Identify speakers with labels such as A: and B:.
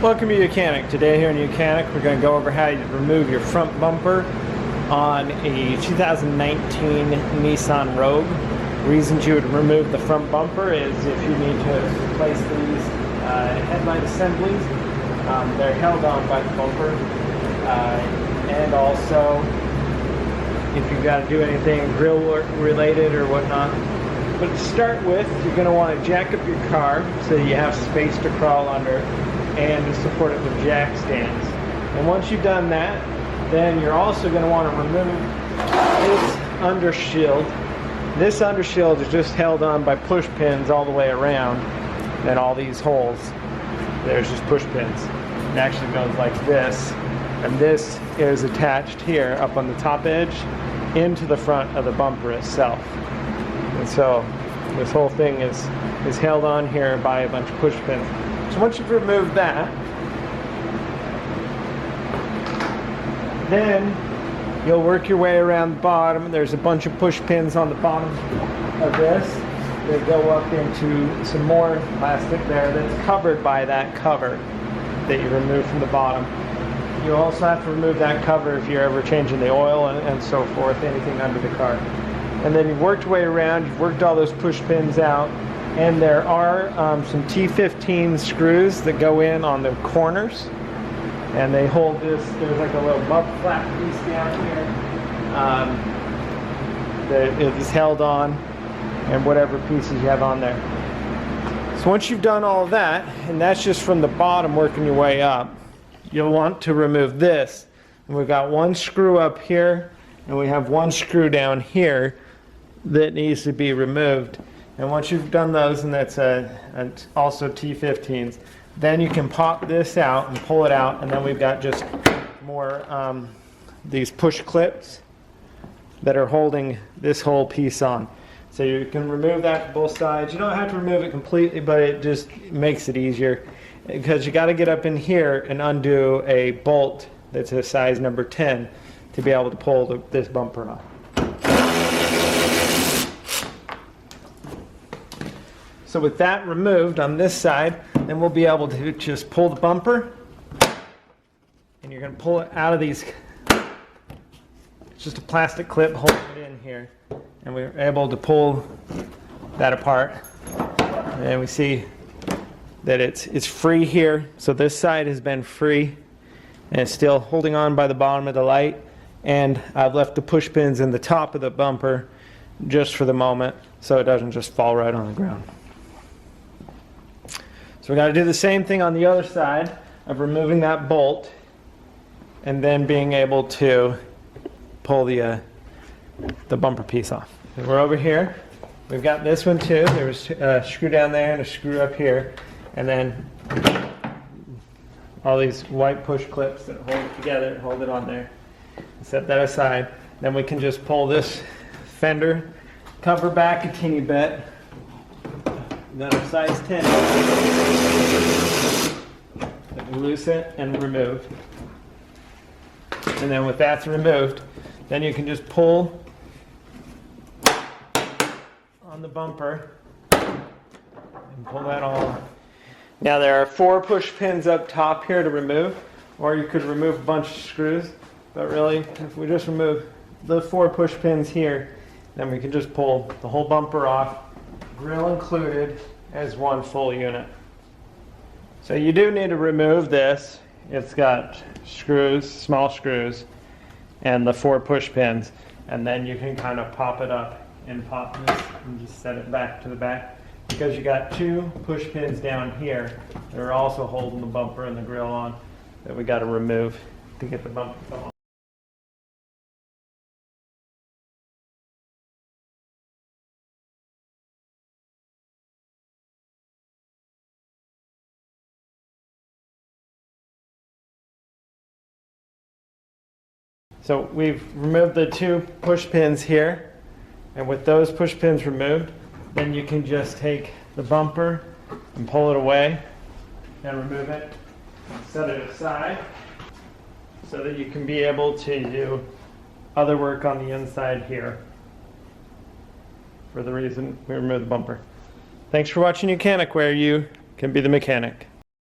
A: Welcome to YOUCANIC. Today here in YOUCANIC we're going to go over how you remove your front bumper on a 2019 Nissan Rouge. Reasons you would remove the front bumper is if you need to replace these headlight assemblies. They're held on by the bumper, and also if you've got to do anything grill related or whatnot. But to start with, you're going to want to jack up your car so you have space to crawl under and to support it with jack stands. And once you've done that, then you're also going to want to remove this undershield. This undershield is just held on by push pins all the way around, and all these holes, there's just push pins. It actually goes like this, and this is attached here up on the top edge into the front of the bumper itself. And so this whole thing is held on here by a bunch of push pins. So once you've removed that, then you'll work your way around the bottom. There's a bunch of push pins on the bottom of this. They go up into some more plastic there that's covered by that cover that you removed from the bottom. You also have to remove that cover if you're ever changing the oil and so forth, anything under the car. And then you've worked your way around, you've worked all those push pins out, and there are some T15 screws that go in on the corners, and they hold this. There's like a little mud flap piece down here that is held on, and whatever pieces you have on there. So once you've done all of that, and that's just from the bottom working your way up, you'll want to remove this. And we've got one screw up here, and we have one screw down here that needs to be removed. And once you've done those, and that's also T15s, then you can pop this out and pull it out, and then we've got just more these push clips that are holding this whole piece on. So you can remove that from both sides. You don't have to remove it completely, but it just makes it easier because you got to get up in here and undo a bolt that's a size number 10 to be able to pull this bumper off. So with that removed on this side, then we'll be able to just pull the bumper, and you're going to pull it out of these. It's just a plastic clip holding it in here, and we're able to pull that apart, and we see that it's free here. So this side has been free, and it's still holding on by the bottom of the light, and I've left the push pins in the top of the bumper just for the moment so it doesn't just fall right on the ground. So we got to do the same thing on the other side of removing that bolt and then being able to pull the bumper piece off. And we're over here. We've got this one too. There's a screw down there and a screw up here, and then all these white push clips that hold it together and hold it on there. Set that aside. Then we can just pull this fender cover back a teeny bit. Then a size 10 that we loosen and remove. And then with that's removed, then you can just pull on the bumper and pull that all. Now there are 4 push pins up top here to remove, or you could remove a bunch of screws. But really, if we just remove the 4 push pins here, then we can just pull the whole bumper off, grill included, as one full unit. So you do need to remove this. It's got screws, small screws, and the 4 push pins, and then you can kind of pop it up and pop this and just set it back to the back, because you got 2 push pins down here that are also holding the bumper and the grill on that we got to remove to get the bumper on. So we've removed the 2 push pins here, and with those push pins removed, then you can just take the bumper and pull it away and remove it and set it aside so that you can be able to do other work on the inside here for the reason we removed the bumper. Thanks for watching YOUCANIC, where you can be the mechanic.